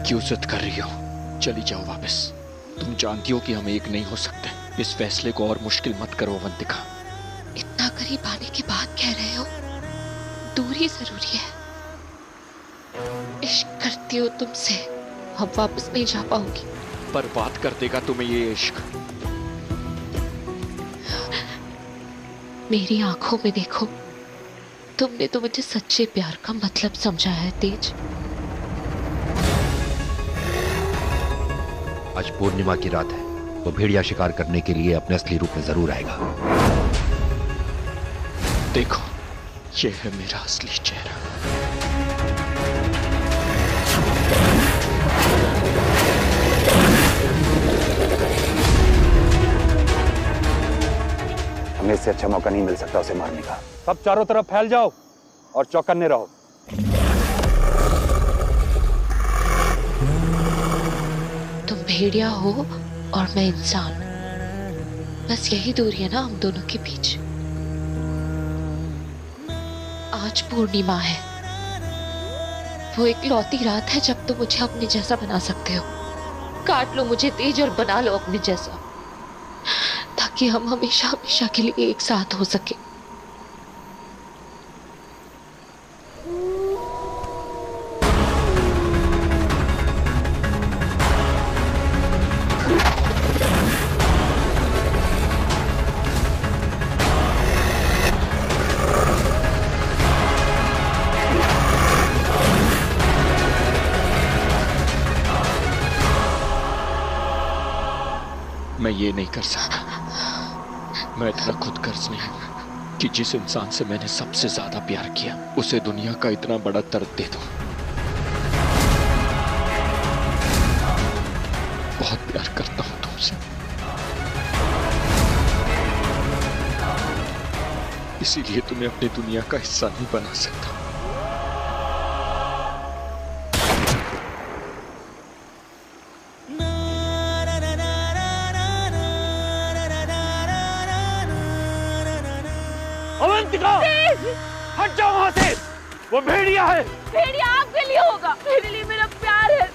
क्यों जिद कर रही हो? चली जाओ वापस। तुम जानती हो कि हम एक नहीं हो सकते। इस फैसले को और मुश्किल मत करो अवंतिका। इतना करीब आने के बाद कह रहे हो दूरी जरूरी है। इश्क करती हो तुमसे, अब वापस नहीं जा पाऊंगी। बर्बाद कर देगा तुम्हें ये इश्क। मेरी आंखों में देखो, तुमने तो मुझे सच्चे प्यार का मतलब समझा है तेज। आज पूर्णिमा की रात है, वो भेड़िया शिकार करने के लिए अपने असली रूप में जरूर आएगा। देखो, ये है मेरा असली चेहरा। हमें इससे अच्छा मौका नहीं मिल सकता उसे मारने का। सब चारों तरफ फैल जाओ और चौकन्ने रहो। तुम भेड़िया हो और मैं इंसान, बस यही दूरी है ना हम दोनों के बीच। आज पूर्णिमा है, वो एक लौती रात है जब तुम मुझे अपने जैसा बना सकते हो। काट लो मुझे तेज और बना लो अपने जैसा, ताकि हम हमेशा हमेशा के लिए एक साथ हो सके। मैं ये नहीं कर सकता। मैं इतना खुद गर्ज नहीं हूं कि जिस इंसान से मैंने सबसे ज्यादा प्यार किया उसे दुनिया का इतना बड़ा दर्द दे दूं। बहुत प्यार करता हूं तुमसे, इसीलिए तुम्हें अपनी दुनिया का हिस्सा नहीं बना सकता। हट जाओ वहां से, वो भेड़िया है। भेड़िया आपके लिए होगा, मेरे लिए मेरा प्यार है।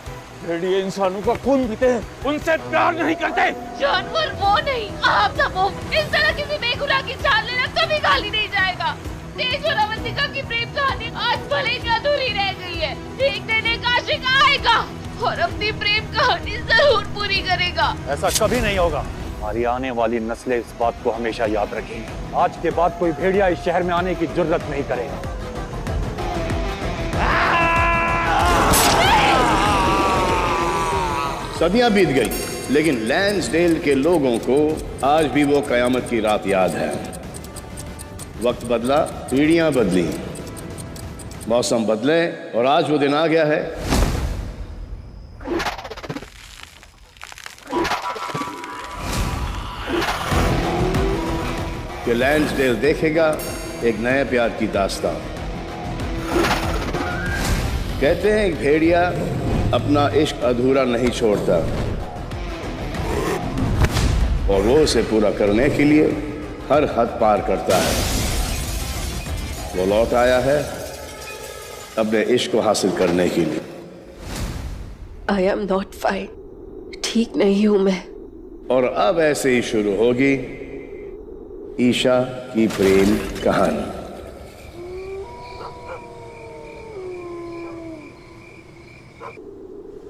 भेड़िए इंसानों का खून पीते हैं, उनसे प्यार नहीं करते। जानवर वो नहीं, आप सब हो। इस तरह किसी बेगुनाह की जान लेना कभी खाली नहीं जाएगा। तेज और अवंतिका की प्रेम कहानी आज भले ही अधूरी रह गई है। एक दिन एक आशिक आएगा और अपनी प्रेम कहानी जरूर पूरी करेगा। ऐसा कभी नहीं होगा। हमारी आने वाली नस्लें इस बात को हमेशा याद रखेंगी। आज के बाद कोई भेड़िया इस शहर में आने की जुर्रत नहीं करेगा। सदियां बीत गई, लेकिन लैंसडेल के लोगों को आज भी वो कयामत की रात याद है। वक्त बदला, पीढ़ियां बदली, मौसम बदले और आज वो दिन आ गया है कि लैंसडेल देखेगा एक नए प्यार की दास्तान। कहते हैं एक भेड़िया अपना इश्क अधूरा नहीं छोड़ता और वो उसे पूरा करने के लिए हर हद पार करता है। वो लौट आया है अपने इश्क को हासिल करने के लिए। आई एम नॉट फाइन, ठीक नहीं हूं मैं। और अब ऐसे ही शुरू होगी ईशा की प्रेम कहानी।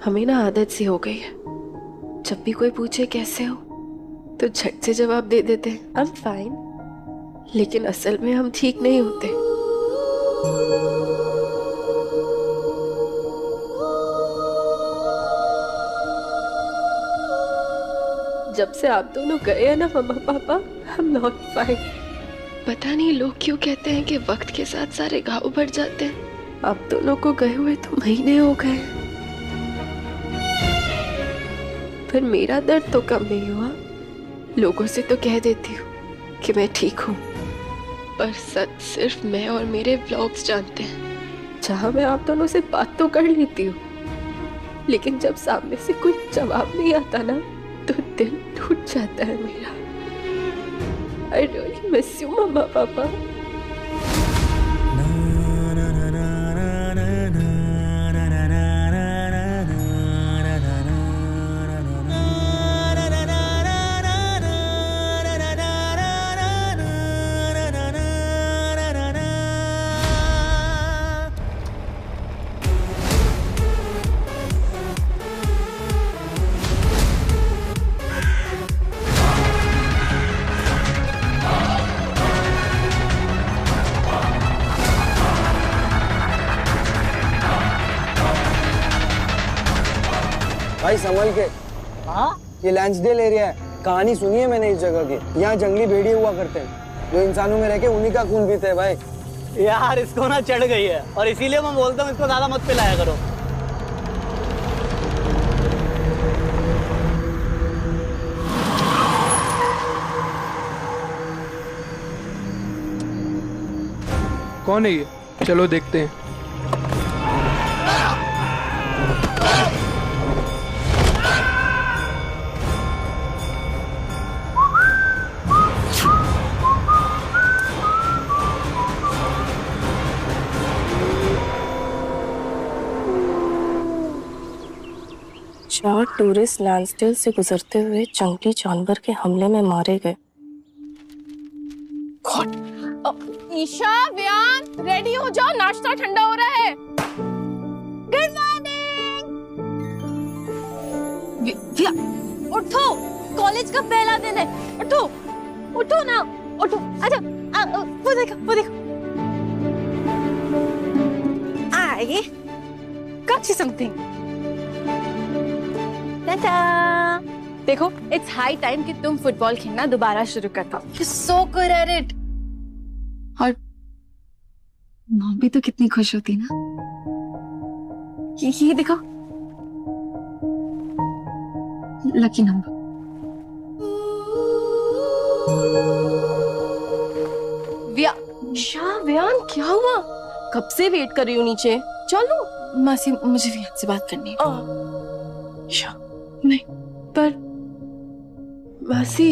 हमें ना आदत सी हो गई है, जब भी कोई पूछे कैसे हो तो झट से जवाब दे देते हैं आई एम फाइन, लेकिन असल में हम ठीक नहीं होते। जब से आप दोनों गए हैं ना मम्मा पापा, आई एम नॉट फाइन। पता नहीं लोग क्यों कहते हैं कि वक्त के साथ सारे घाव बढ़ जाते हैं। आप दोनों को गए हुए तो महीने हो गए, पर मेरा दर्द तो कम नहीं हुआ। लोगों से तो कह देती हूँ कि मैं ठीक हूँ, पर सच सिर्फ मैं और मेरे व्लॉग्स जानते हैं, जहाँ मैं आप दोनों से बात तो कर लेती हूँ, लेकिन जब सामने से कोई जवाब नहीं आता ना तो दिल टूट जाता है मेरा। I really miss you, मम्मा पापा। भाई संभल के। हाँ, ये लैंसडेल एरिया है। कहानी सुनी है मैंने इस जगह की। यहाँ जंगली भेड़िए हुआ करते हैं जो इंसानों में रह के उन्हीं का खून पीते हैं भाई। यार इसको ना चढ़ गई है और इसीलिए मैं बोलता हूँ इसको ज्यादा मत पिलाया करो। कौन है ये? चलो देखते हैं। चार टूरिस्ट लैंसडेल से गुजरते हुए जंगली जानवर के हमले में मारे गए। ईशा, व्यान, रेडी हो जाओ, नाश्ता ठंडा हो रहा है। Good morning. उठो, कॉलेज का पहला दिन है। उठो, उठो ना, उठो। अच्छा, वो देखो, वो देखो। आइए, catch something। देखो, इट्स हाई टाइम कि तुम फुटबॉल खेलना दोबारा शुरू कर दो। You're so good at it। और मॉम भी तो कितनी खुश होती ना। ये देखो, लकी नंबर। व्यान, क्या हुआ? कब से वेट कर रही हूँ नीचे। चलो। मासी, मुझे व्यान से बात करनी है। नहीं, पर मासी।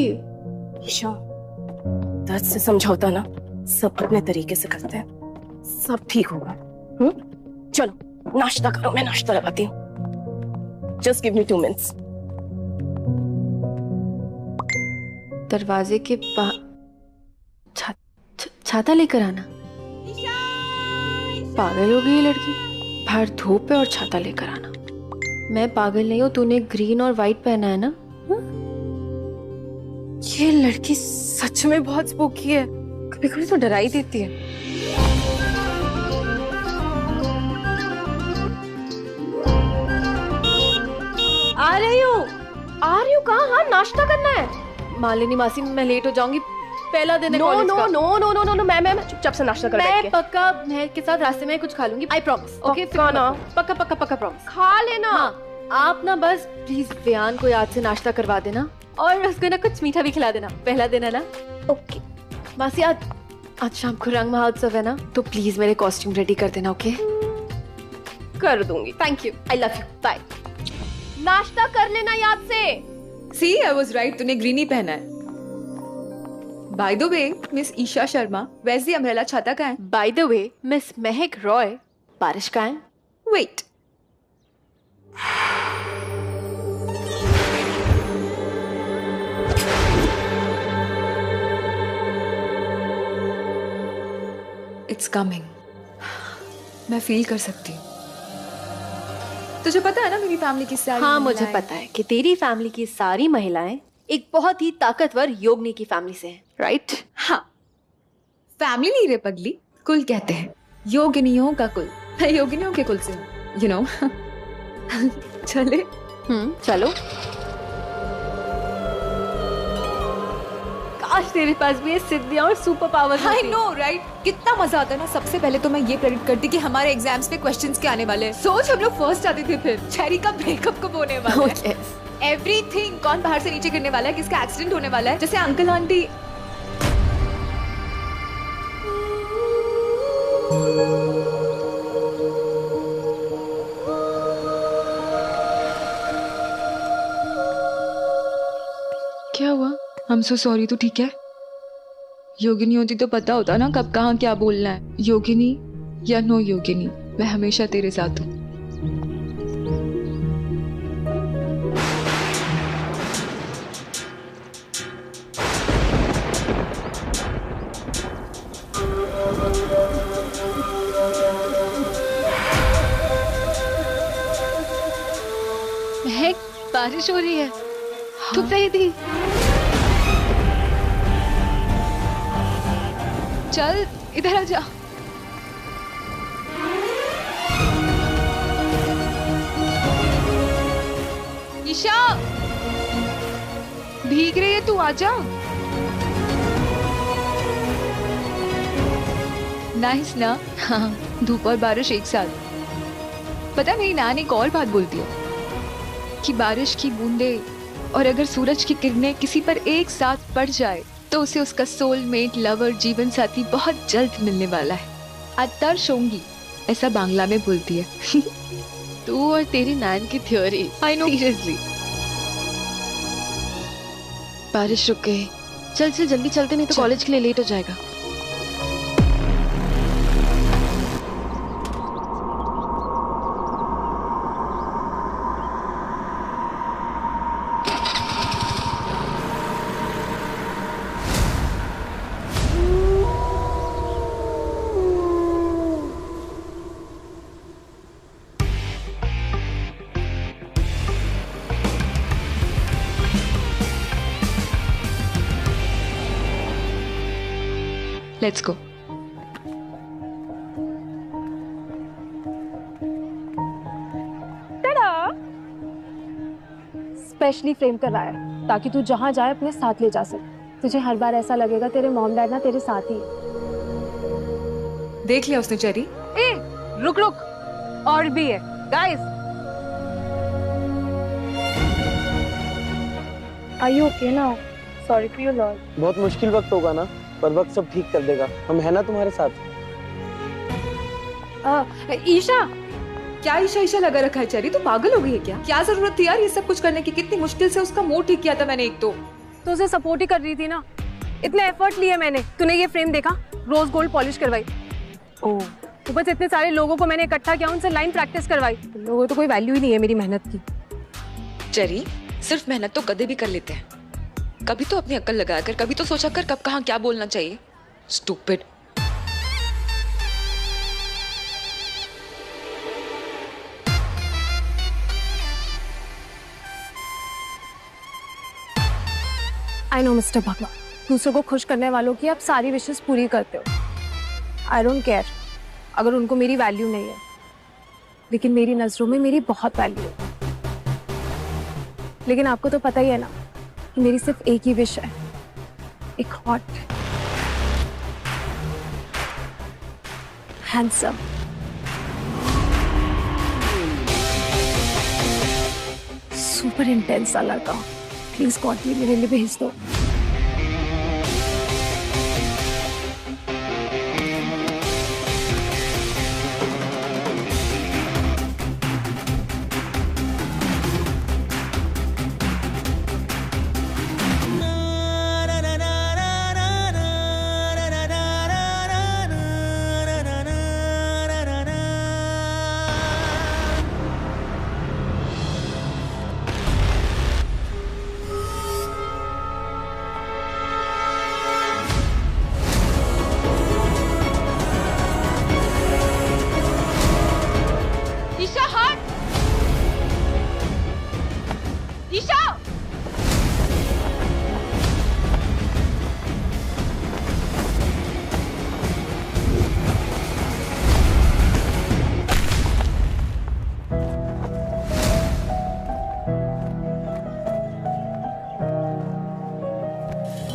दर्द से समझौता ना सब अपने तरीके से करते हैं, सब ठीक होगा। चलो नाश्ता करो, मैं नाश्ता लगाती हूँ। Just give me 2 minutes। दरवाजे के बाहर छाता लेकर आना। पागल हो गई ये लड़की, बाहर धूप है और छाता लेकर आना। मैं पागल नहीं हूँ, तूने ग्रीन और व्हाइट पहना है ना। ये लड़की सच में बहुत स्पूकी है, कभी कभी तो डरा ही देती है। आ रही हूँ कहाँ? हाँ, नाश्ता करना है। मालिनी मासी, मैं लेट हो जाऊंगी, पहला दिन है कॉलेज का। नो, मैं चुपचाप से नाश्ता कर मैं पक्का महक के साथ रास्ते में कुछ खा लूंगी। I promise. ओके, पक्का प्रॉमिस। खा लेना। हाँ, आप ना बस प्लीज व्यान को याद से नाश्ता करवा देना और उसको ना कुछ मीठा भी खिला देना, पहला दिन है ना। ओके मासी, आज शाम को रंग महोत्सव है ना, तो प्लीज मेरे कॉस्ट्यूम रेडी कर देना। ओके, कर दूंगी। Thank you, I love you, bye. नाश्ता कर लेना याद से। See, I was right, तूने ग्रीन ही पहना है। By the way, miss Isha Sharma, वैसे अम्ब्रेला छाता का है? By the way, मिस महक रॉय, बारिश का है? Wait. It's coming. मैं फील कर सकती हूँ। तुझे पता है ना मेरी फैमिली की सारी हाँ, मुझे पता है कि तेरी फैमिली की सारी महिलाएं एक बहुत ही ताकतवर योगिनी की फैमिली से हैं, राइट? हाँ, फैमिली नहीं रे पगली, कुल कहते हैं, योगिनियों का कुल। मैं योगिनियों के कुल से हूँ, you know। चले? चलो। काश तेरे पास भी ये सिद्धियां और सुपर पावर होती। I know, right? कितना मजा आता है ना। सबसे पहले तो मैं ये प्रेडिक्ट करती कि हमारे एग्जाम्स में क्वेश्चंस क्या आने वाले हैं। सोच, हम लोग फर्स्ट आते थे, फिर चेरी का ब्रेकअप कब होने वाला है, एवरीथिंग, कौन बाहर से नीचे गिरने वाला है, किसका एक्सीडेंट होने वाला है, जैसे अंकल आंटी। क्या हुआ? I'm so sorry, तू ठीक है? योगिनी होती तो पता होता ना कब कहाँ क्या बोलना है। योगिनी या नो योगिनी, मैं हमेशा तेरे साथ हूँ। महक, बारिश हो रही है। धूप नहीं थी। चल इधर आ जा। ईशा, भीग रही है, तू आ जा। नाइस ना? हाँ, धूप और बारिश एक साथ। पता है मेरी नानी एक और बात बोलती है कि बारिश की बूंदे और अगर सूरज की किरणें किसी पर एक साथ पड़ जाए तो उसे उसका सोलमेट, लवर, जीवन साथी बहुत जल्द मिलने वाला है। अत्तर शोंगी, ऐसा बांग्ला में बोलती है। तू और तेरी नान की थ्योरी। I know. सीरियसली। बारिश रुक गई। चल चल जल्दी चलते, नहीं तो कॉलेज के लिए लेट हो जाएगा। Let's go. स्पेशली फ्रेम कर रहा है ताकि तू जहां जाए अपने साथ ले जा सके। तुझे हर बार ऐसा लगेगा तेरे मॉम डैड ना तेरे साथ ही। देख लिया उसने चेरी? ए, रुक रुक, और भी है guys. Are you okay now? Sorry for your loss. बहुत मुश्किल वक्त होगा ना, पर वक्त सब ठीक कर देगा। हम है ना तुम्हारे साथ। ईशा, क्या ईशा ईशा लगा रखा है चेरी? तू पागल हो गई है क्या? क्या जरूरत थी यार ये सब कुछ करने की? कितनी मुश्किल से उसका मूड ठीक किया था मैंने। एक तो उसे सपोर्ट ही कर रही थी ना, इतने एफर्ट लिए मैंने। तूने ये फ्रेम देखा? रोज गोल्ड पॉलिश करवाई। ओह, ऊपर से इतने सारे लोगों को मैंने इकट्ठा किया, उनसे लाइन प्रैक्टिस करवाई। लोगों को तो कोई वैल्यू ही नहीं है मेरी मेहनत की। चेरी, सिर्फ मेहनत तो कदे भी कर लेते हैं, कभी तो अपनी अक्ल लगा कर, कभी तो सोचा कर कब कहाँ क्या बोलना चाहिए। स्टूपिड। आई नो मिस्टर भगवान, दूसरों को खुश करने वालों की आप सारी विशेष पूरी करते हो। आई डोंट केयर अगर उनको मेरी वैल्यू नहीं है, लेकिन मेरी नजरों में मेरी बहुत वैल्यू है। लेकिन आपको तो पता ही है ना कि मेरी सिर्फ एक ही विश है, एक हॉट, हैंडसम, सुपर इंटेंस सा लड़का। प्लीज गॉड भी मेरे लिए भेज दो।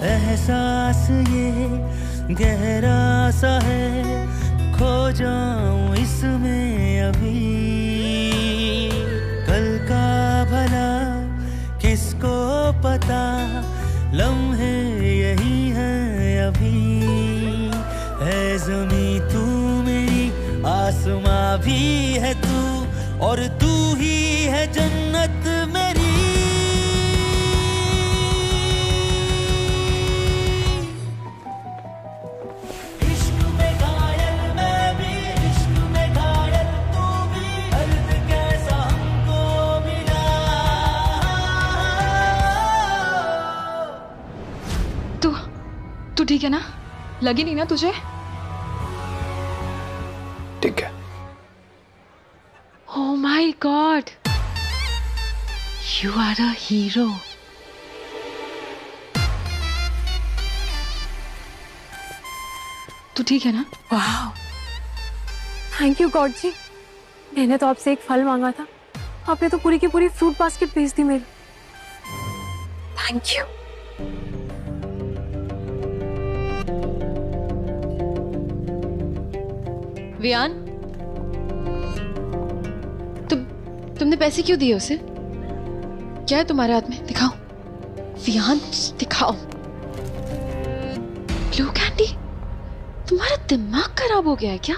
एहसास ये गहरा सा है, खो जाऊं इसमें अभी। कल का भला किसको पता, लम्हे यही हैं अभी। है ज़मीं तू मेरी, आसमां भी है तू, और तू ही है जन्नत मेरी। ठीक है ना? लगी नहीं ना तुझे? ठीक है। Oh my God! You are a hero. तू ठीक है ना? वाह, थैंक यू गॉड जी। मैंने तो आपसे एक फल मांगा था, आपने तो पूरी की पूरी फ्रूट बास्केट भेज दी मेरी। Thank you. वियान, तुमने पैसे क्यों दिए उसे? क्या है तुम्हारे हाथ में? दिखाओ वियान, दिखाओ। Blue candy? तुम्हारा दिमाग खराब हो गया है क्या?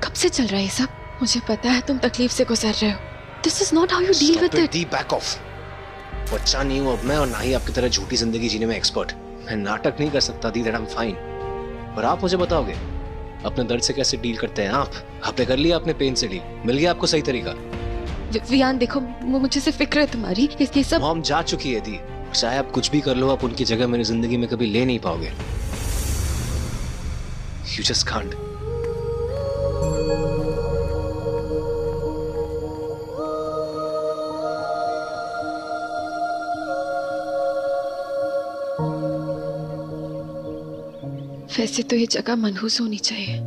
कब से चल रहा है ये सब? मुझे पता है तुम तकलीफ से गुजर रहे हो। This is not how you deal with it. Back of. बच्चा नहीं हूं अब मैं, और ना ही आपकी तरह झूठी जिंदगी जीने में एक्सपर्ट। मैं नाटक नहीं कर सकता दी दैट आई एम फाइन। पर आप मुझे बताओगे अपने दर्द से कैसे डील करते हैं आप? आपने कर लिया अपने पेन से डील, मिल गया आपको सही तरीका? वियान देखो, मुझे से फिक्र है तुम्हारी, ये सब। मॉम जा चुकी है दी, चाहे आप कुछ भी कर लो, आप उनकी जगह मेरी जिंदगी में कभी ले नहीं पाओगे। You just can't. वैसे तो ये जगह मनहूस होनी चाहिए,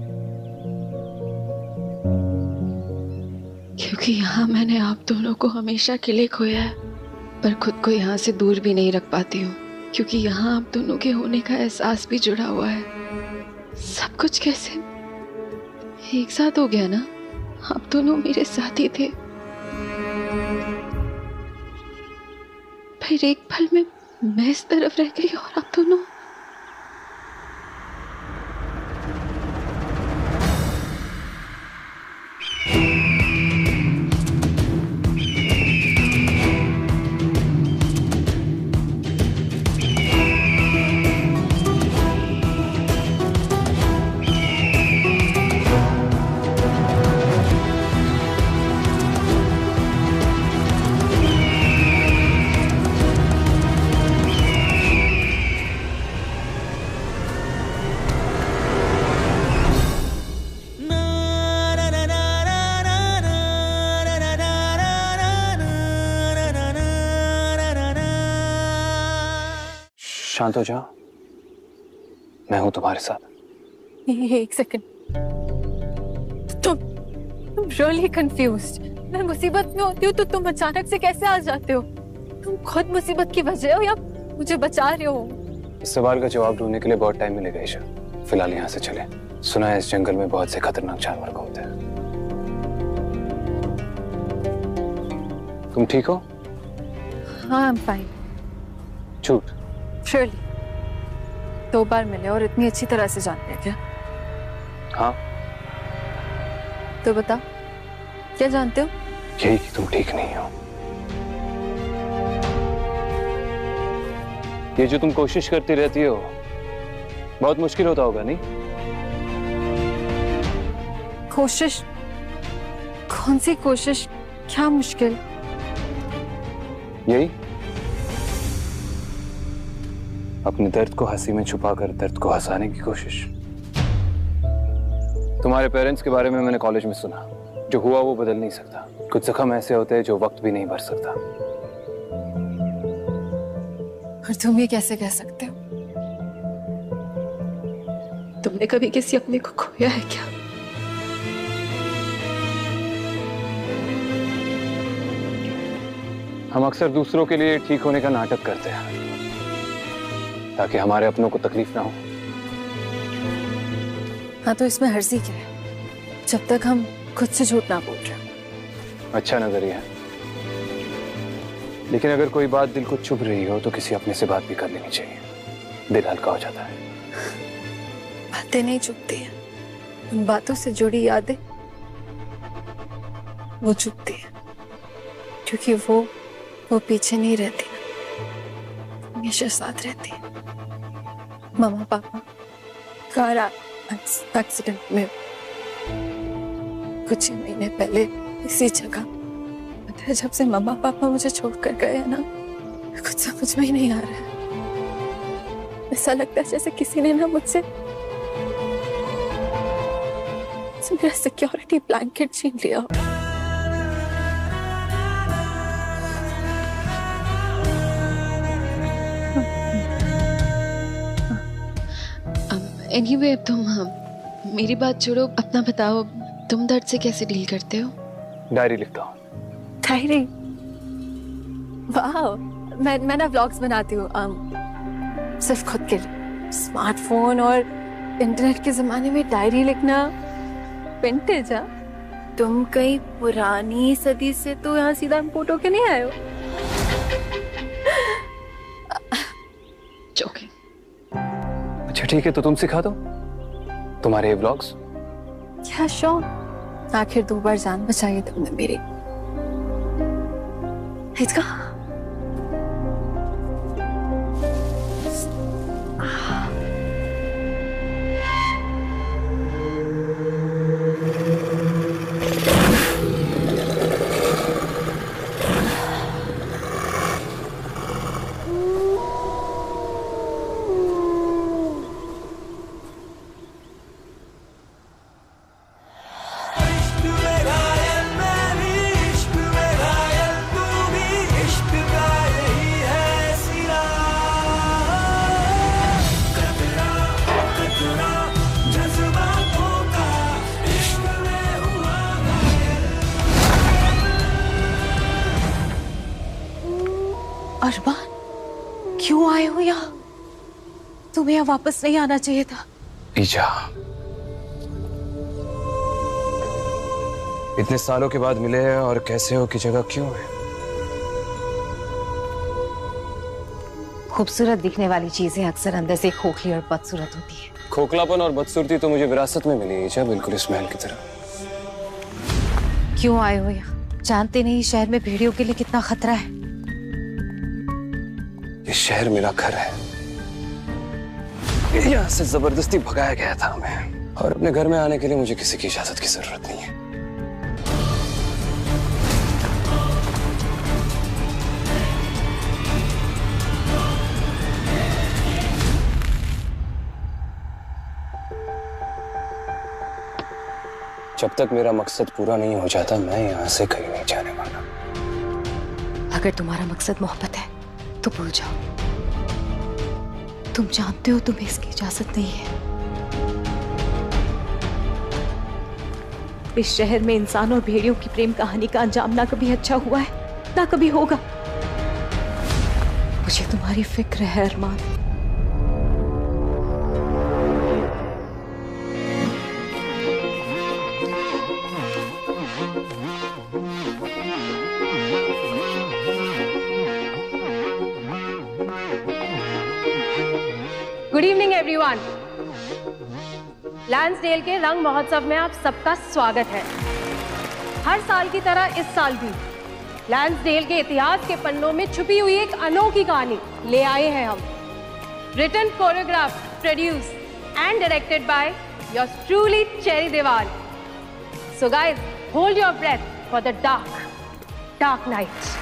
क्योंकि यहाँ मैंने आप दोनों को हमेशा के लिए खोया है, पर खुद को यहाँ से दूर भी नहीं रख पाती हूँ, क्योंकि यहाँ आप दोनों के होने का एहसास भी जुड़ा हुआ है। सब कुछ कैसे एक साथ हो गया ना? आप दोनों मेरे साथी थे, फिर एक पल में मैं इस तरफ रह गई और आप दोनों। शांत हो जाओ, मैं हूं तुम्हारे साथ। एक सेकंड, तुम रियली कंफ्यूज्ड। मैं मुसीबत में होती हूँ तो तुम अचानक से कैसे आ जाते हो? तुम खुद मुसीबत की वजह हो या मुझे बचा रहे हो? इस सवाल का जवाब ढूंढने के लिए बहुत टाइम मिलेगा ईशा। फिलहाल यहाँ से चले। सुना है इस जंगल में बहुत से खतरनाक जानवर घूमते हैं। तुम ठीक हो? हाँ, आई एम फाइन। झूठ? श्योरली। 2 बार मिले और इतनी अच्छी तरह से जानते हैं क्या? हाँ। तो बता, क्या जानते हो? यही कि तुम ठीक नहीं हो। ये जो तुम कोशिश करती रहती हो बहुत मुश्किल होता होगा, नहीं? कोशिश? कौन सी कोशिश? क्या मुश्किल? यही अपने दर्द को हंसी में छुपाकर दर्द को हंसाने की कोशिश। तुम्हारे पेरेंट्स के बारे में मैंने कॉलेज में सुना। जो हुआ वो बदल नहीं सकता। कुछ जख्म ऐसे होते हैं जो वक्त भी नहीं भर सकता। और तुम ये कैसे कह सकते हो? तुमने कभी किसी अपने को खोया है क्या? हम अक्सर दूसरों के लिए ठीक होने का नाटक करते हैं ताकि हमारे अपनों को तकलीफ ना हो। हाँ, तो इसमें हर्जी क्या है जब तक हम खुद से झूठ ना बोल रहे? अच्छा नजरिया है, लेकिन अगर कोई बात दिल को चुभ रही हो तो किसी अपने से बात भी कर लेनी चाहिए। दिल हल्का हो जाता है। बातें नहीं चुभती हैं, उन बातों से जुड़ी यादें वो चुभती है, क्योंकि वो पीछे नहीं रहती, हमेशा साथ रहती है। मामा पापा कार एक्सीडेंट में कुछ ही महीने पहले इसी जगह, पता है, जब से मामा पापा मुझे छोड़कर गए हैं ना, कुछ समझ में ही नहीं आ रहा है। ऐसा लगता है जैसे किसी ने ना मुझसे मेरा सिक्योरिटी ब्लैंकेट छीन लिया। एनीवे तुम मेरी बात छोड़ो, अपना बताओ, तुम दर्द से कैसे डील करते हो? डायरी लिखता हूँ। डायरी? वाह, मैं ना व्लॉग्स बनाती हूँ सिर्फ खुद के लिए। स्मार्टफोन और इंटरनेट के जमाने में डायरी लिखना विंटेज। तुम कई पुरानी सदी से तो यहाँ सीधा इम्पोर्ट होके नहीं आए हो। जोकिंग। अच्छा ठीक है, तो तुम सिखा दो तुम्हारे ये व्लॉग्स। क्या श्योर, आखिर 2 बार जान बचाई तुमने मेरी। Let's go. अरबान, क्यों आए हो यहाँ? तुम्हें यहाँ वापस नहीं आना चाहिए था। ईजा, इतने सालों के बाद मिले हैं और कैसे हो की जगह क्यों है? खूबसूरत दिखने वाली चीजें अक्सर अंदर से खोखली और बदसूरत होती है। खोखलापन और बदसूरती तो मुझे विरासत में मिली ईजा, बिल्कुल इस महल की तरह। क्यों आए हो यहाँ? जानते नहीं शहर में भेड़ियों के लिए कितना खतरा है। ये शहर मेरा घर है, यहाँ से जबरदस्ती भगाया गया था हमें, और अपने घर में आने के लिए मुझे किसी की इजाजत की जरूरत नहीं है। जब तक मेरा मकसद पूरा नहीं हो जाता मैं यहाँ से कहीं नहीं जाने वाला। अगर तुम्हारा मकसद मोहब्बत है तो भूल जाओ। तुम जानते हो तुम्हें इसकी इजाजत नहीं है। इस शहर में इंसान और भेड़ियों की प्रेम कहानी का अंजाम ना कभी अच्छा हुआ है ना कभी होगा। मुझे तुम्हारी फिक्र है Armaan. Good evening everyone. Lansdale के रंग महोत्सव में आप सबका स्वागत है। हर साल की तरह इस साल भी लैंसडेल के इतिहास के पन्नों में छुपी हुई एक अनोखी कहानी ले आए हैं हम। Written, choreograph, produce and directed by yours truly Cherry Dewal. So guys, hold your breath for the dark night.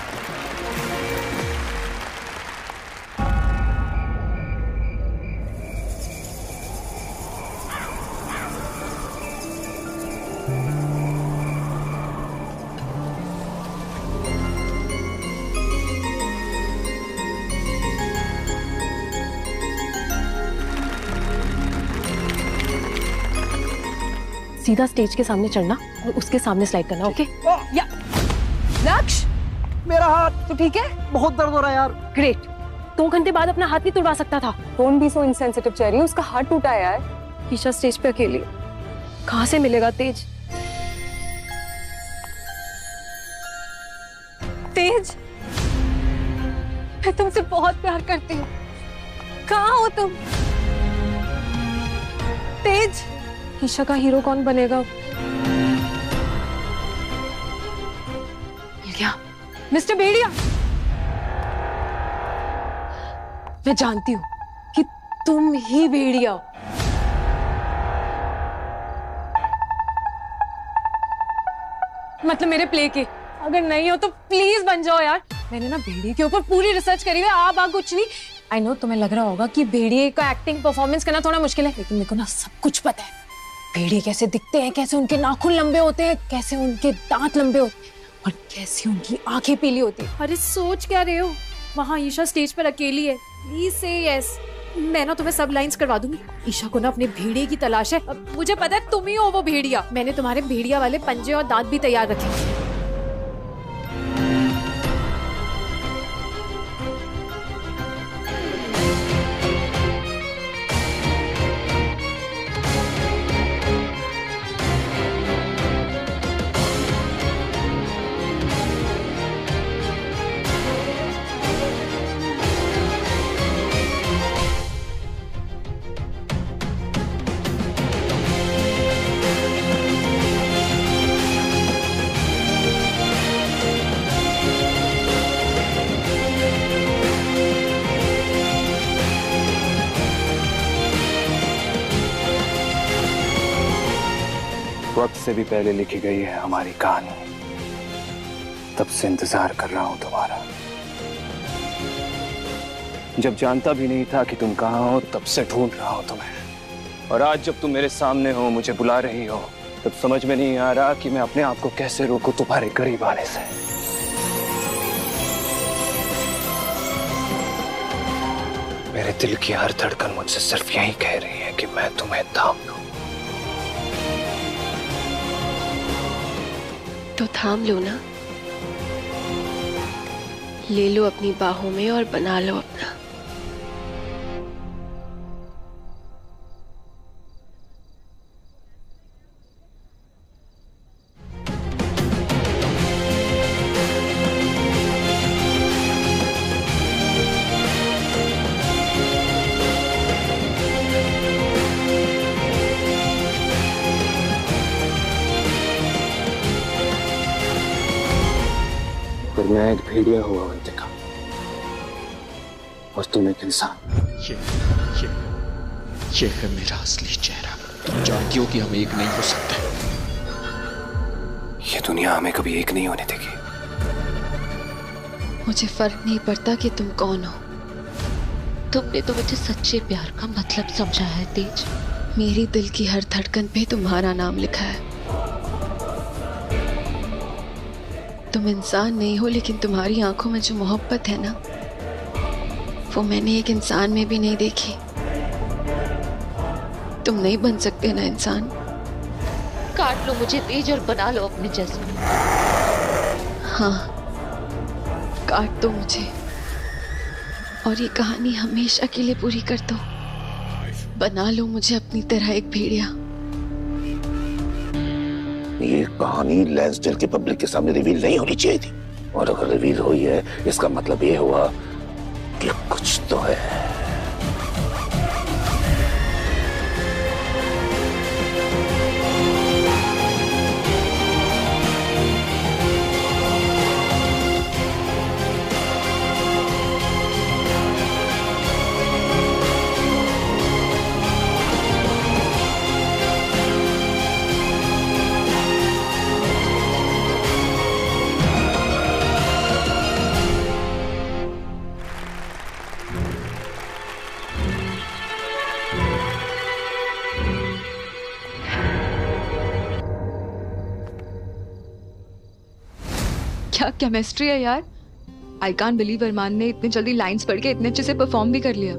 सीधा स्टेज के सामने चढ़ना और उसके सामने स्लाइड करना, ओके? या लक्ष्य, मेरा हाथ तो ठीक है, बहुत दर्द हो रहा है यार। ग्रेट। 2 घंटे बाद अपना हाथ नहीं तुड़वा सकता था। Don't be so insensitive cherry, उसका हाथ टूटा है यार। ईशा स्टेज पे अकेली, कहाँ से मिलेगा तेज? तेज, मैं तुमसे बहुत प्यार करती हूँ। कहाँ हो तुम? तेज, ईशा का हीरो कौन बनेगा? मिल गया, मिस्टर भेड़िया। मैं जानती हूँ कि तुम ही भेड़िया हो। मतलब मेरे प्ले के। अगर नहीं हो तो प्लीज बन जाओ यार। मैंने ना भेड़िए के ऊपर पूरी रिसर्च करी हुई है, आप कुछ नहीं। आई नो तुम्हें लग रहा होगा कि भेड़िए का एक्टिंग परफॉर्मेंस करना थोड़ा मुश्किल है, लेकिन मेरे को ना सब कुछ पता है। भेड़िए कैसे दिखते हैं, कैसे उनके नाखून लंबे होते हैं, कैसे उनके दांत लंबे होते हैं और कैसे उनकी आंखें पीली होती है। अरे सोच क्या रहे हो, वहाँ ईशा स्टेज पर अकेली है। प्लीज से यस, मैं ना तुम्हें सब लाइंस करवा दूंगी। ईशा को ना अपने भेड़िए की तलाश है। अब मुझे पता है तुम ही हो वो भेड़िया। मैंने तुम्हारे भेड़िया वाले पंजे और दांत भी तैयार रखे। वक्त से भी पहले लिखी गई है हमारी कहानी। तब से इंतजार कर रहा हूं तुम्हारा। जब जानता भी नहीं था कि तुम कहाँ हो, तब से ढूंढ रहा हूं तुम्हें। और आज जब तुम मेरे सामने हो, मुझे बुला रही हो, तब समझ में नहीं आ रहा कि मैं अपने आप को कैसे रोकूं तुम्हारे करीब आने से। मेरे दिल की हर धड़कन मुझसे सिर्फ यही कह रही है कि मैं तुम्हें थाम लूं। तो थाम लो ना, ले लो अपनी बाहों में और बना लो अपना। फिर मैं एक भेड़िया हुआ अवंतिका और तुम एक इंसान। ये है मेरा असली चेहरा। तुम जानती हो कि हम एक नहीं हो सकते। ये दुनिया हमें कभी एक नहीं होने देगी। मुझे फर्क नहीं पड़ता कि तुम कौन हो। तुमने तो मुझे सच्चे प्यार का मतलब समझा है तेज। मेरी दिल की हर धड़कन पे तुम्हारा नाम लिखा है। तुम इंसान नहीं हो, लेकिन तुम्हारी आंखों में जो मोहब्बत है ना, वो मैंने एक इंसान में भी नहीं देखी। तुम नहीं बन सकते ना इंसान। काट लो मुझे तेज और बना लो अपने जैसे। हाँ, काट दो मुझे और ये कहानी हमेशा के लिए पूरी कर दो। बना लो मुझे अपनी तरह एक भेड़िया। ये कहानी लैंसडेल के पब्लिक के सामने रिवील नहीं होनी चाहिए थी, और अगर रिवील हुई है इसका मतलब ये हुआ कि कुछ तो है। क्या केमिस्ट्री है यार। आई कांट बिलीव अरमान ने इतनी जल्दी लाइंस पढ़ के इतने अच्छे से परफॉर्म भी कर लिया।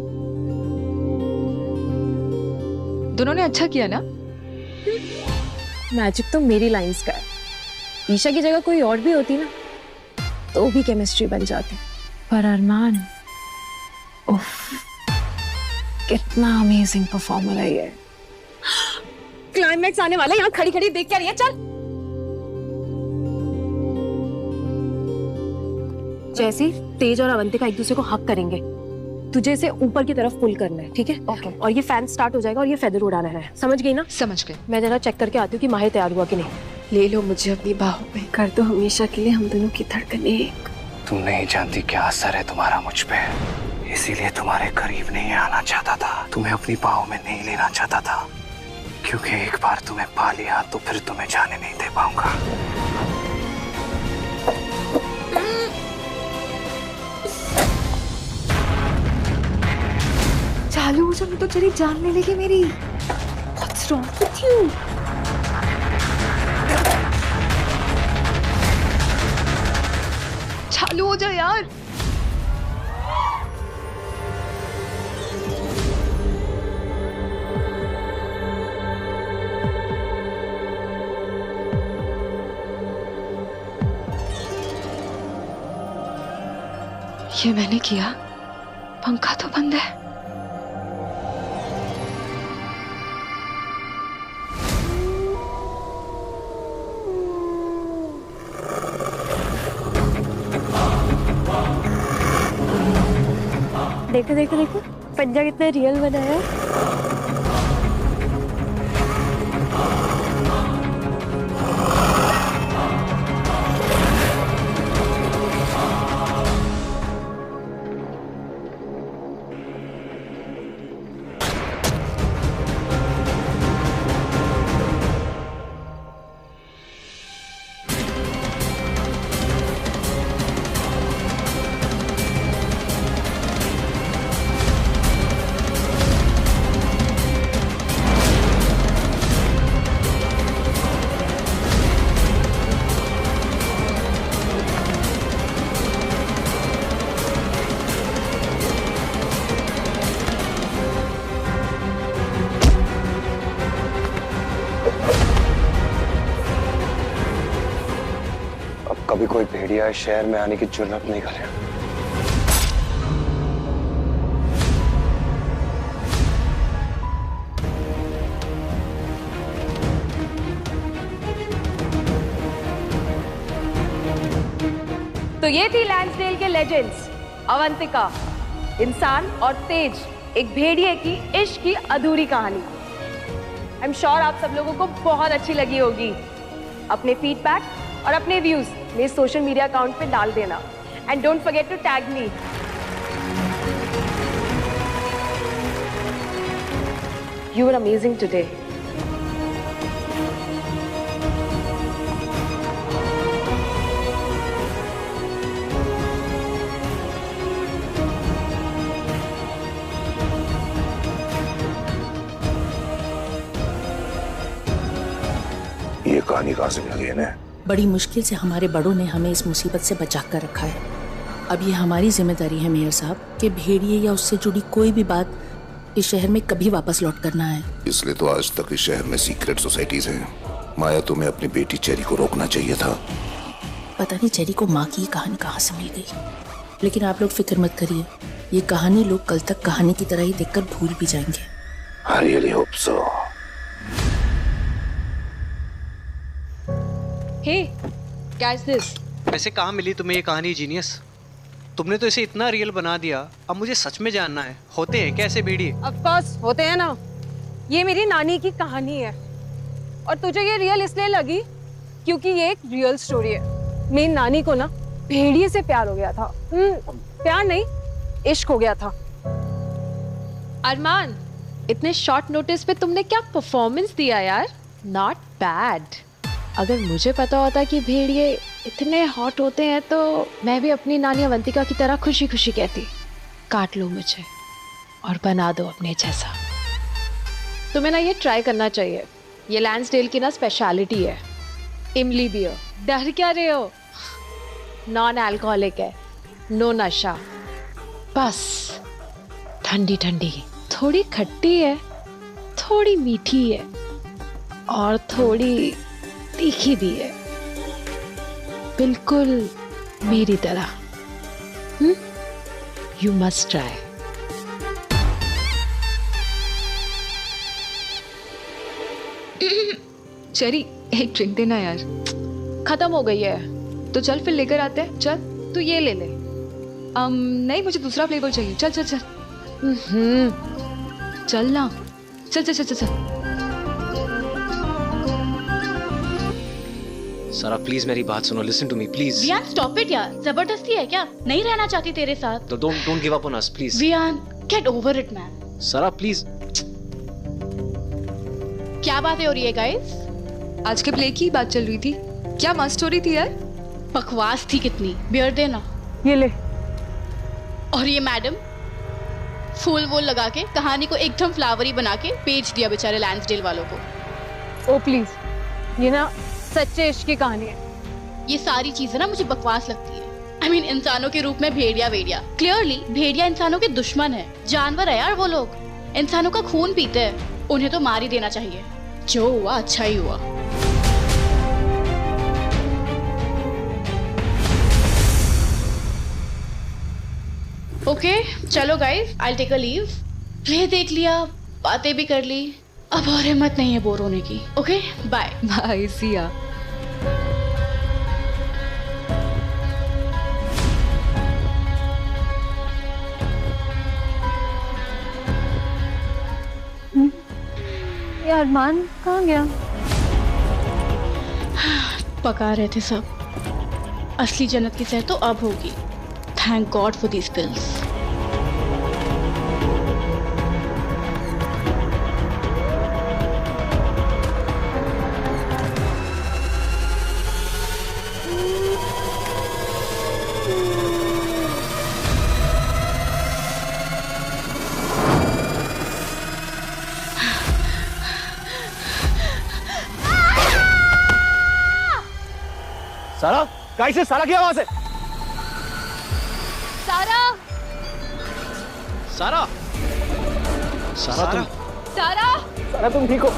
दोनों ने अच्छा किया ना। मैजिक तो मेरी लाइंस का है। ईशा की जगह कोई और भी होती ना तो भी केमिस्ट्री बन जाती। पर अरमान, उफ, कितना अमेजिंग परफॉर्मर है ये। क्लाइमैक्स आने वाला है, यहाँ खड़ी खड़ी देख क्या रही है। चल जैसी तेज और अवंतिका एक दूसरे को हक करेंगे, तुझे इसे ऊपर की तरफ पुल करना है, ठीक है? ओके। और ये फैन स्टार्ट हो जाएगा और ये फेदर उड़ाना है। समझ गई ना? समझ गई। मैं जरा चेक करके आती हूँ कि माहिर तैयार हुआ कि नहीं। ले लो मुझे अपनी बाहों में, कर दो हमेशा के लिए हम दोनों की धड़कनें एक। तुम नहीं जानती क्या असर है तुम्हारा मुझ पे, इसीलिए तुम्हारे करीब नहीं आना चाहता था, तुम्हें अपनी बाहों में नहीं लेना चाहता था, क्योंकि एक बार तुम्हें पा लिया तो फिर तुम्हें जाने नहीं दे पाऊंगा। चालू हो जाए तो चली जान ले लेगी मेरी। What's wrong with you? चालू हो जाए यार। ये मैंने किया, पंखा तो बंद है। देखो देखो देखो, पंजा कितना रियल बनाया है। कभी कोई भेड़िया इस शहर में आने की जुर्रत नहीं करे। तो ये थी लैंसडेल के लेजेंड्स, अवंतिका, इंसान और तेज, एक भेड़िए की इश्क की अधूरी कहानी। आई एम श्योर आप सब लोगों को बहुत अच्छी लगी होगी। अपने फीडबैक और अपने व्यूज मेरे सोशल मीडिया अकाउंट पे डाल देना and don't forget to tag me. You are amazing today. ये कहानी कहां से मिल गई इन्हें? बड़ी मुश्किल से हमारे बड़ों ने हमें इस मुसीबत से बचा कर रखा है। अब ये हमारी जिम्मेदारी है मेयर साहब कि भेड़िए या उससे जुड़ी कोई भी बात इस शहर में कभी वापस लौट कर ना आए। इसलिए तो आज तक इस शहर में सीक्रेट सोसाइटीज हैं। माया, तुम्हें अपनी बेटी चेरी को रोकना चाहिए था। पता नहीं चेरी को माँ की ये कहानी कहाँ से मिल गई, लेकिन आप लोग फिक्र मत करिए, ये कहानी लोग कल तक कहानी की तरह ही देखकर भूल भी जाएंगे। I really hope so. Hey, क्या is this? वैसे कहाँ मिली तुम्हें ये कहानी जीनियस? तुमने तो इसे इतना रियल बना दिया, अब मुझे सच में जानना है, होते हैं कैसे भेड़िए? Of course, होते हैं ना। ये मेरी नानी की कहानी है और तुझे ये रियल इसलिए लगी क्योंकि ये एक रियल स्टोरी है। मेरी नानी को ना भेड़िए से प्यार हो गया था। प्यार नहीं, इश्क हो गया था। अरमान, इतने शॉर्ट नोटिस पे तुमने क्या परफॉर्मेंस दिया यार, नॉट बैड। अगर मुझे पता होता कि भेड़िए इतने हॉट होते हैं तो मैं भी अपनी नानी अवंतिका की तरह खुशी खुशी कहती, काट लो मुझे और बना दो अपने जैसा। तुम्हें ना ये ट्राई करना चाहिए, ये लैंसडेल की ना स्पेशलिटी है, इमली बियर। डर क्या रहे हो, नॉन अल्कोहलिक है, नो नशा, बस ठंडी ठंडी, थोड़ी खट्टी है, थोड़ी मीठी है और थोड़ी तीखी भी है, बिल्कुल मेरी तरह। You must try. चेरी, एक ड्रिंक देना यार। खत्म हो गई है तो चल फिर लेकर आते हैं। चल तू ये ले ले। नहीं, मुझे दूसरा फ्लेवर चाहिए। चल चल चल। चल ना, चल चल चल चल, चल। सारा प्लीज मेरी बात सुनो, listen to me please. Vian stop it यार, जबरदस्ती है क्या? नहीं रहना चाहती तेरे साथ तो don't give up on us please. Vian, get over it man. Sara please. क्या बातें हो रही है गाइस? आज के प्ले की बात चल रही थी, क्या मस्त स्टोरी थी यार। बकवास थी कितनी। बियर देना। ये ले। और ये मैडम, फूल वूल लगा के कहानी को एकदम फ्लावरी बना के बेच दिया बेचारे लैंसडेल वालों को। ओ प्लीज, ये ना सच्चे इश्क की कहानी है। ये सारी चीजें ना मुझे बकवास लगती है। I mean, इंसानों के रूप में भेड़िया वेड़िया, क्लियरली भेड़िया इंसानों के दुश्मन है, जानवर है यार वो लोग, इंसानों का खून पीते हैं, उन्हें तो मार ही देना चाहिए। जो हुआ अच्छा ही हुआ। ओके, चलो guys, I'll take a leave। Play देख लिया, बातें भी कर ली, अब और हिम्मत नहीं है बोर होने की। ओके, बाय बाय, सी या। ये अरमान कहाँ गया? पका रहे थे सब। असली जन्नत की सैर तो अब होगी। Thank God for these pills. सारा, कैसे सारा क्या आवाज है? सारा, सारा, सारा तुम, सारा, सारा तुम ठीक हो?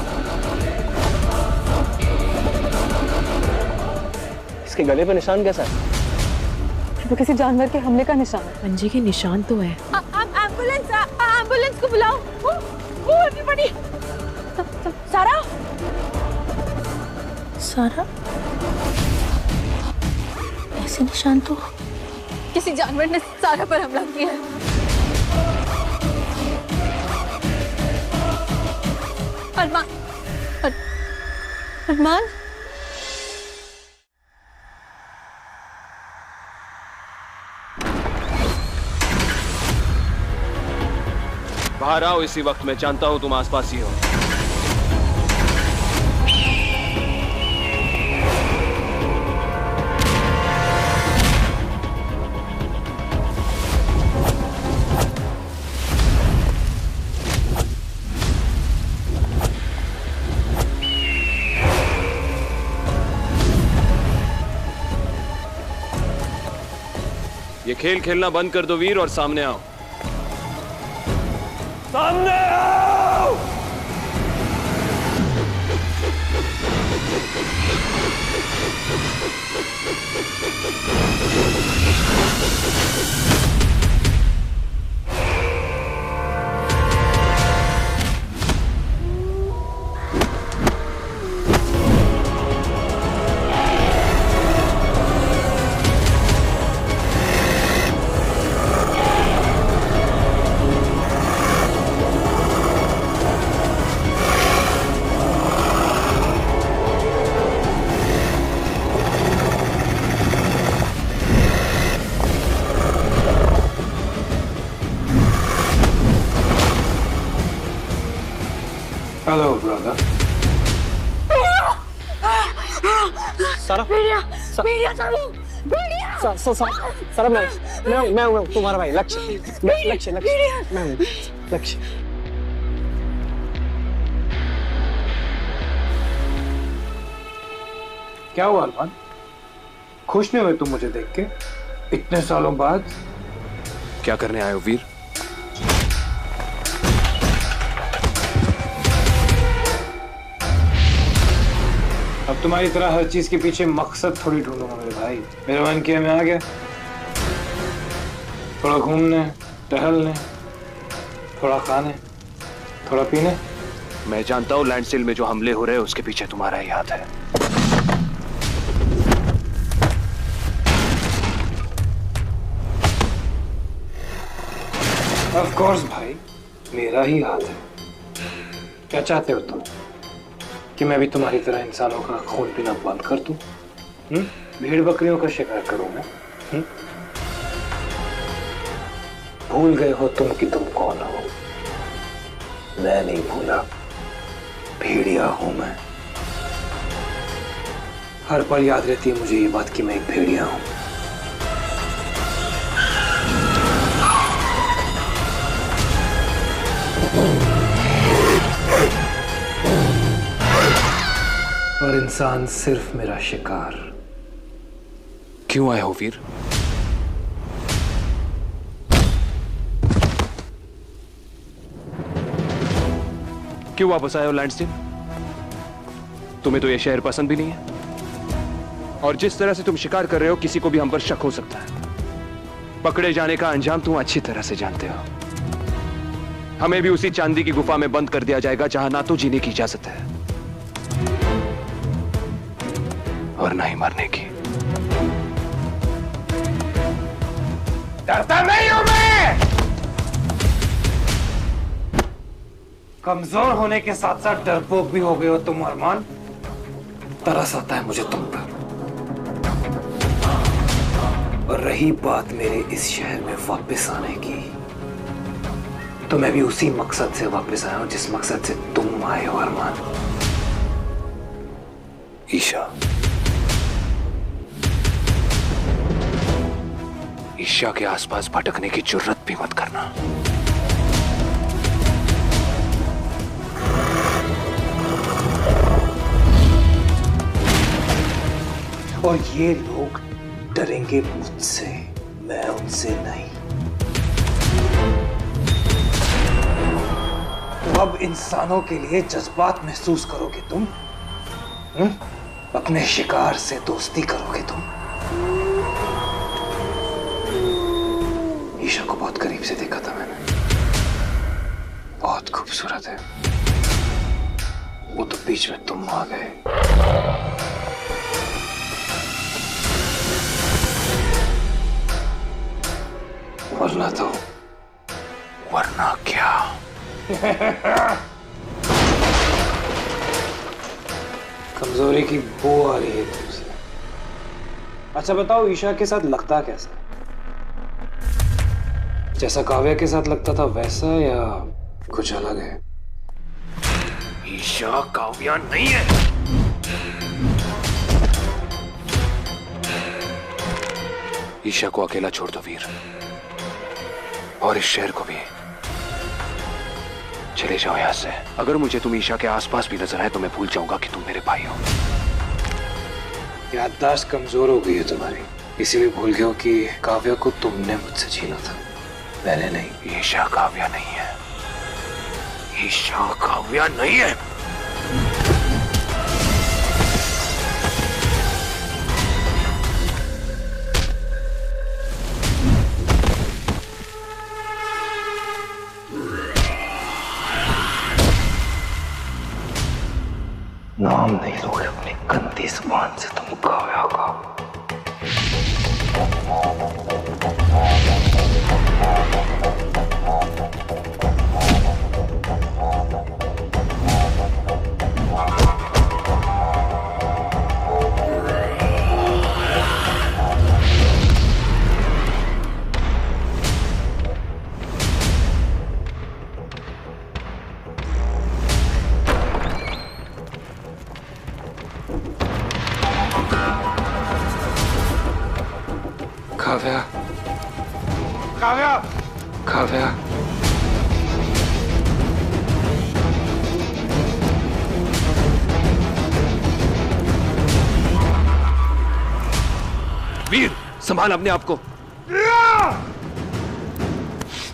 इसके गले पे निशान कैसा है? तो किसी जानवर के हमले का निशान है। पंजे के निशान तो है। एम्बुलेंस, एम्बुलेंस को बुलाओ। एवरीबॉडी। सारा, सारा, ऐसे निशान तो किसी जानवर ने सारा पर हमला किया है। अरमान, अरमान, बाहर आओ इसी वक्त, मैं जानता हूं तुम आसपास ही हो। ये खेल खेलना बंद कर दो वीर और सामने आओ। सामने आओ! Hello brother. सारा, सारा मैं हूँ तुम्हारा भाई लक्ष्य, लक्ष्य, मैं हूँ लक्ष्य। क्या हुआ अरमान? खुश नहीं हुए तुम मुझे देख के इतने सालों बाद? क्या करने आए हो वीर? अब तुम्हारी तरह हर चीज के पीछे मकसद थोड़ी ढूंढूंगा मेरे भाई। मेरा मन किया मैं आ गया, थोड़ा घूमने टहलने, थोड़ा खाने, थोड़ा पीने। मैं जानता हूँ लैंडस्डेल में जो हमले हो रहे हैं उसके पीछे तुम्हारा ही हाथ है। ऑफ कोर्स भाई, मेरा ही हाथ है। क्या चाहते हो तुम? कि मैं भी तुम्हारी तरह इंसानों का खून पीना बंद कर दूं? भेड़ बकरियों का शिकार करूं मैं? भूल गए हो तुम कि तुम कौन हो? मैं नहीं भूला, भेड़िया हूं मैं। हर पल याद रहती है मुझे ये बात कि मैं एक भेड़िया हूं। और इंसान सिर्फ मेरा शिकार। क्यों आए हो वीर? क्यों वापस आए हो लैंड्सडेल? तुम्हें तो यह शहर पसंद भी नहीं है, और जिस तरह से तुम शिकार कर रहे हो किसी को भी हम पर शक हो सकता है। पकड़े जाने का अंजाम तुम अच्छी तरह से जानते हो। हमें भी उसी चांदी की गुफा में बंद कर दिया जाएगा जहां ना तो जीने की इजाजत है और ना ही मरने की। डरता नहीं हूं मैं। कमजोर होने के साथ साथ डरपोक भी हो गए हो तुम अरमान। तरस आता है मुझे तुम पर। और रही बात मेरे इस शहर में वापस आने की, तो मैं भी उसी मकसद से वापस आया हूं जिस मकसद से तुम आए हो अरमान। ईशा, ईशा के आसपास भटकने की जुर्रत भी मत करना। और ये लोग डरेंगे मुझसे, मैं उनसे नहीं। तो अब इंसानों के लिए जज्बात महसूस करोगे तुम? अपने शिकार से दोस्ती करोगे तुम? ईशा को बहुत करीब से देखा था मैंने, बहुत खूबसूरत है वो, तो बीच में तुम आ गए। वरना तो, वरना क्या? कमजोरी की बू आ रही है तुमसे। अच्छा बताओ, ईशा के साथ लगता कैसा? जैसा काव्या के साथ लगता था वैसा, या कुछ अलग है? ईशा काव्या नहीं है। ईशा को अकेला छोड़ दो वीर, और इस शहर को भी। चले जाओ यहां से। अगर मुझे तुम ईशा के आसपास भी नजर आए तो मैं भूल जाऊंगा कि तुम मेरे भाई हो। याददाश्त कमजोर हो गई है तुम्हारी, इसीलिए भूल गए हो कि काव्या को तुमने मुझसे छीना था, मैंने नहीं। ईशा काव्या नहीं है, ईशा काव्या नहीं है। नाम नहीं लोगे अपनी गंदी जुबान से तुम काव्या का। काव्या, काव्या, काव्या। वीर, संभाल अपने आप को।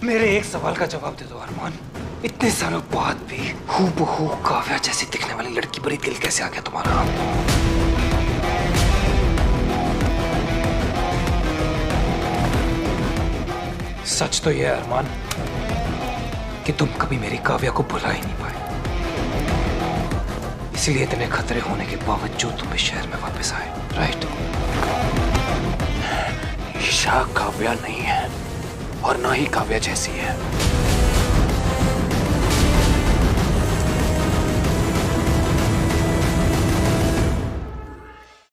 मेरे एक सवाल का जवाब दे दो अरमान। इतने सालों बाद भी हूबहू काव्या जैसी दिखने वाली लड़की पर दिल कैसे आ गया तुम्हारा? सच तो यह है अरमान कि तुम कभी मेरी काव्या को भुला ही नहीं पाए, इसलिए इतने खतरे होने के बावजूद तुम इस शहर में वापस आए, राइट? ईशा काव्या नहीं है और ना ही काव्या जैसी है।